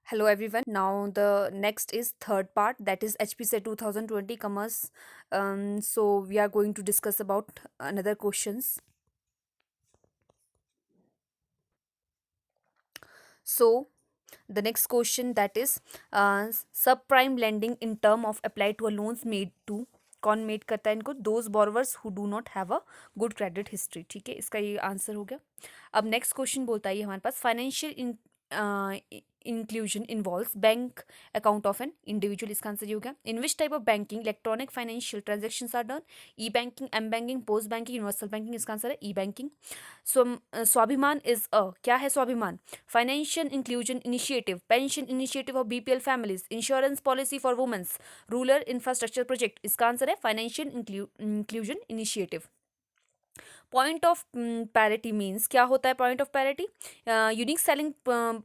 Hello everyone. Now the next is third part, that is HPSET 2020 commerce. So we are going to discuss about another questions. So the next question, that is subprime lending in term of apply to a loans made to कौन made करता है इनको, those borrowers who do not have a good credit history. ठीक है, इसका ये answer हो गया. अब नेक्स्ट क्वेश्चन बोलता है ये हमारे पास, financial inclusion involves bank account of an individual. इसका आंसर ये हो गया. In which type of banking electronic financial transactions are done? E banking, M banking, post banking, universal banking. इसका आंसर है E banking. Swabhiman is a, क्या है Swabhiman? Financial inclusion initiative, pension initiative of BPL families, insurance policy for womens, rural infrastructure project. इसका answer है financial inclusion initiative. Point of parity means, क्या होता है point of parity? Unique selling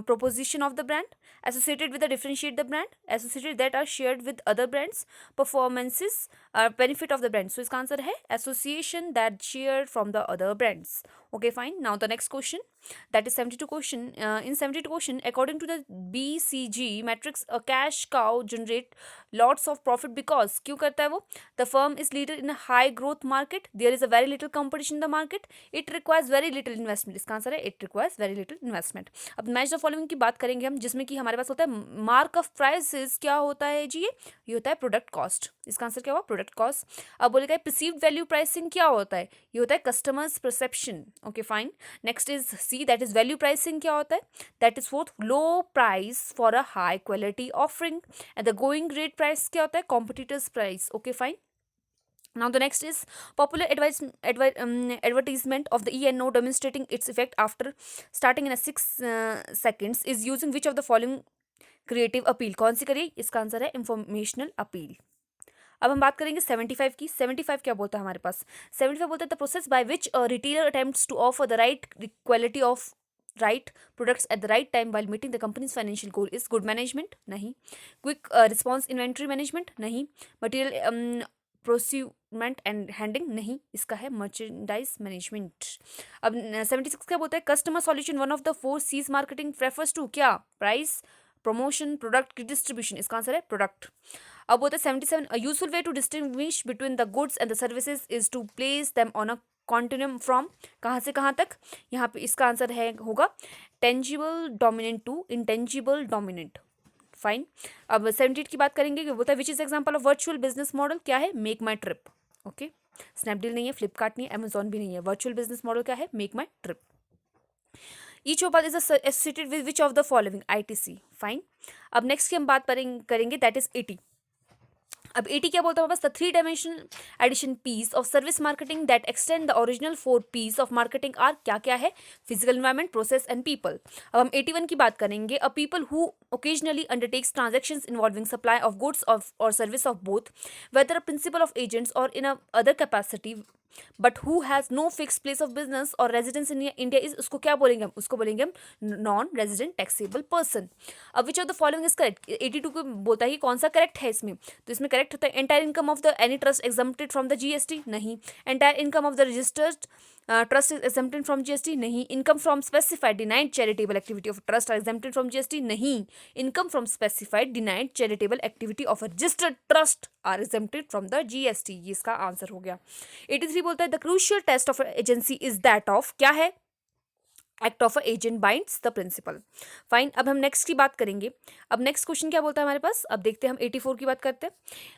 proposition of the brand, associated with the differentiate the brand, associated that are shared with other brands, performances, benefit of the brand. So इसका answer है association that shared from the other brands. Okay, fine. Now the next question, that is 72 question. In 72 question, according to the BCG matrix, a cash cow generate lots of profit because, क्यों करता है वो? The firm is leader in a high growth market, there is a very little competition in the market, it requires very little investment. इसका answer है it requires very little investment. अब match the following की बात करेंगे हम, जिसमें कि हमारे पास होता है मार्क ऑफ प्राइसेस. क्या होता है जी? ये होता है प्रोडक्ट कॉस्ट. इसका आंसर क्या हुआ? Product cost. अब बोलेगा परसीव्ड वैल्यू प्राइसिंग क्या होता है? ये होता है customers perception. Okay, fine. Next is C, that is value pricing. क्या होता है? That is forth low price for a high quality offering. And the going rate price क्या होता है? Competitors price. Okay, fine. Now the next is popular advertisement of the E&O demonstrating its effect after starting in a 6 seconds is using which of the following creative appeal. कौन सी करिए? इसका answer है informational appeal. अब हम बात करेंगे 75 की. 75 क्या बोलता है हमारे पास? 75 बोलता है the process by which a retailer attempts to offer the right quality of right products at the right time while meeting the company's financial goal is good management. नहीं. Quick response inventory management. नहीं. Material procurement and handling. नहीं, इसका है merchandise management. अब 76 क्या बोलता है? Customer solution one of the four Cs marketing refers to क्या? प्राइस, प्रमोशन, प्रोडक्ट की डिस्ट्रीब्यूशन. इसका आंसर है प्रोडक्ट. अब बोलता है 77, a useful way to distinguish between the goods and the services is to place them on a continuum from, कहाँ से कहाँ तक? यहाँ पे इसका आंसर है होगा tangible dominant to intangible dominant. Fine. अब 78 की बात करेंगे कि बोलता है विच इज example of virtual business model. क्या है? मेक माई ट्रिप. ओके, स्नैपडील नहीं है, फ्लिपकार्ट नहीं है, अमेजॉन भी नहीं है. वर्चुअल बिजनेस मॉडल क्या है? Make My trip. Each of is associated with which of the following? ITC. Fine. अब नेक्स्ट की हम बात करेंगे दैट इज 80. अब 80 क्या बोलता है हमारे पास? The three dimensional addition P's of service marketing that extend the original four P's of marketing are. क्या क्या है? Physical environment, process and people. अब हम 81 की बात करेंगे. A people who occasionally undertakes transactions involving supply of goods of or service of both, whether a principal of agents or in a other capacity, but who has no fix place of business और residence in India is, उसको क्या बोलेंगे हम? उसको बोलेंगे हम non resident taxable person. अब which of the following is correct? 82 को बोलता है कि कौन सा करेक्ट है इसमें. तो इसमें करेक्ट होता है entire income of the any trust exempted from the GST. नहीं. Entire income of the registered trust is exempted from GST. नहीं. Income from specified denied charitable activity of trust are exempted from GST. नहीं. Income from specified denied charitable activity of a registered trust are exempted from the GST. ये इसका answer हो गया. 83 बोलता है the crucial test of agency is that of. क्या है? Act of a agent binds the principal. Fine. अब हम नेक्स्ट की बात करेंगे. अब नेक्स्ट क्वेश्चन क्या बोलता है हमारे पास? अब देखते हैं हम 84 की बात करते हैं.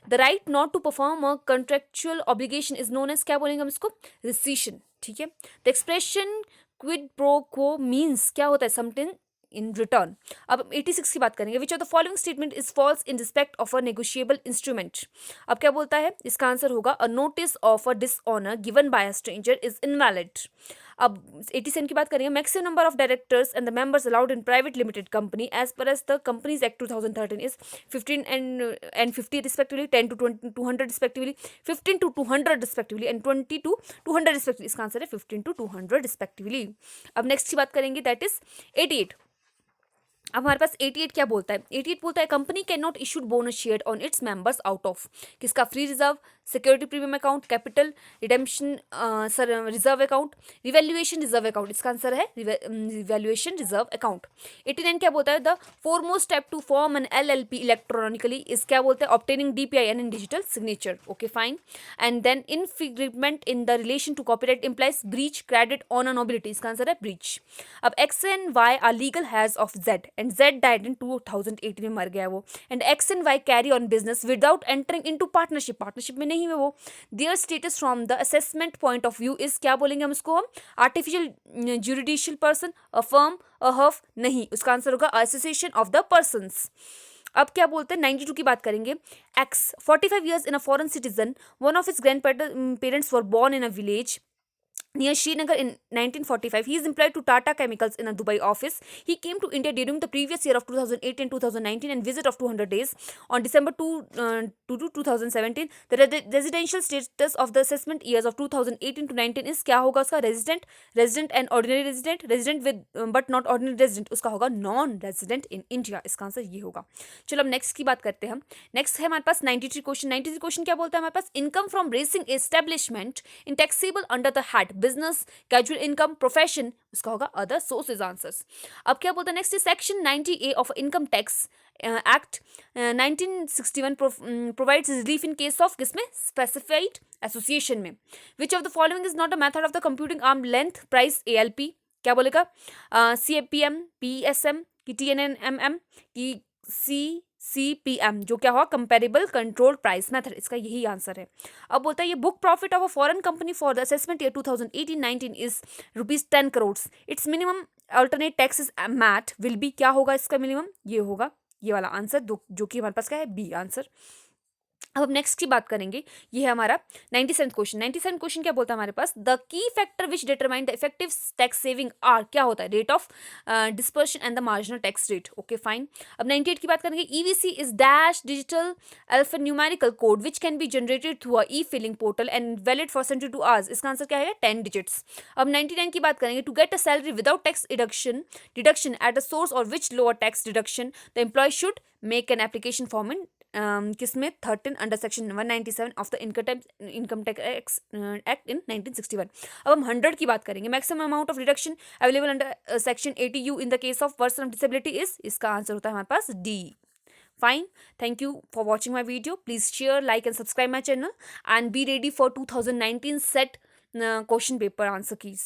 The right not to perform a contractual obligation is known as, क्या बोलेंगे हम इसको? रिसीशन. ठीक है. The expression quid pro quo means क्या होता है? Something in return. अब हम 86 की बात करेंगे. Which of the following statement is false in respect of a negotiable instrument. अब क्या बोलता है? इसका आंसर होगा a notice of a dishonour given by a stranger is invalid. अब 87 की बात करेंगे. Maximum number of directors and the members allowed in private limited company as per as the Companies Act 2013 is 15 and 50 respectively, 10 to 20 200 respectively, 15 to 200 respectively and 20 to 200 respectively. इसका answer है 15 to 200 respectively. अब next की बात करेंगे that is 88. अब हमारे पास 88 क्या बोलता है, 88 बोलता है company can not issued bonus share on its members out of किसका, free reserve, security premium account, capital redemption reserve account, revaluation reserve account, इसका आंसर है रिवैल्यूएशन रिजर्व अकाउंट। 89 क्या बोलता है, the foremost step to form an LLP electronically is क्या बोलते हैं, obtaining DPIN in digital signature, okay fine. And then infringement in the relation to copyright implies breach credit on a nobility, इसका answer है breach. अब X and Y are legal heirs of Z and Z died in 2018 में, मर गया वो। And X and Y carry on business without entering into partnership, partnership में नहीं है वो। Their status from the assessment point of view is क्या बोलेंगे हम इसको, हम artificial judicial person, a firm, a HUF, नहीं, उसका आंसर होगा एसोसिएशन ऑफ द पर्सन्स। अब क्या बोलते हैं 92 की बात करेंगे। X 45 years in a foreign citizen, one of his grandparents were born in a village near Srinagar in 1945. He is employed to Tata Chemicals in a Dubai office. He came to India during the previous year of 2008 and 2019 and visit of 200 days on December 2 to 2017. The residential status of the assessment years of 2018 to 19 is क्या होगा उसका, resident, resident and ordinary resident, resident with but not ordinary resident, उसका होगा non resident in India, इसका answer ये होगा। चलो अब नेक्स्ट की बात करते हैं हम। नेक्स्ट है हमारे पास 93 क्वेश्चन। 93 क्वेश्चन क्या बोलता है हमारे पास, income from racing establishment in taxable under the head business, casual income, profession, उसका होगा अदर सोर्सेज आंसर्स। अब क्या बोलता है next, section 90A of income tax act 1961 provides relief in case of किसमें, स्पेसिफाइड एसोसिएशन में। Which of the following is not a method of the computing arm length price ALP, क्या बोलेगा, CPM, PSM की TNMM की CPM, जो क्या होगा comparable control price method, इसका यही आंसर है। अब बोलता है ये book profit of a foreign company for the assessment year 2018-19 is ₹10 crore. Its minimum alternate tax is MAT will be, क्या होगा इसका मिनिमम, ये होगा ये वाला आंसर, जो कि हमारे पास क्या है, बी आंसर। अब नेक्स्ट की बात करेंगे, ये है हमारा 97 क्वेश्चन। 97 क्वेश्चन क्या बोलता है हमारे पास, the key factor which determine the effective tax saving are, क्या होता है, rate of dispersion and the marginal tax rate, okay fine. अब 98 की बात करेंगे, EVC is dash digital alphanumerical code which can be generated through a e-filing portal and valid for 72 hours, इसका answer क्या है, 10 डिजिट्स। अब 99 की बात करेंगे, to get a salary without tax deduction at a source और which lower tax deduction the employee should make an application form in किसमें 13 under section 197 of the income tax act in 1961। अब हम 100 की बात करेंगे, maximum amount of reduction available under section 80U in the case of person of disability is, इसका answer होता है हमारे पास D। Fine. Thank you for watching my video. Please share, like and subscribe my channel and be ready for 2019 set question paper answer keys.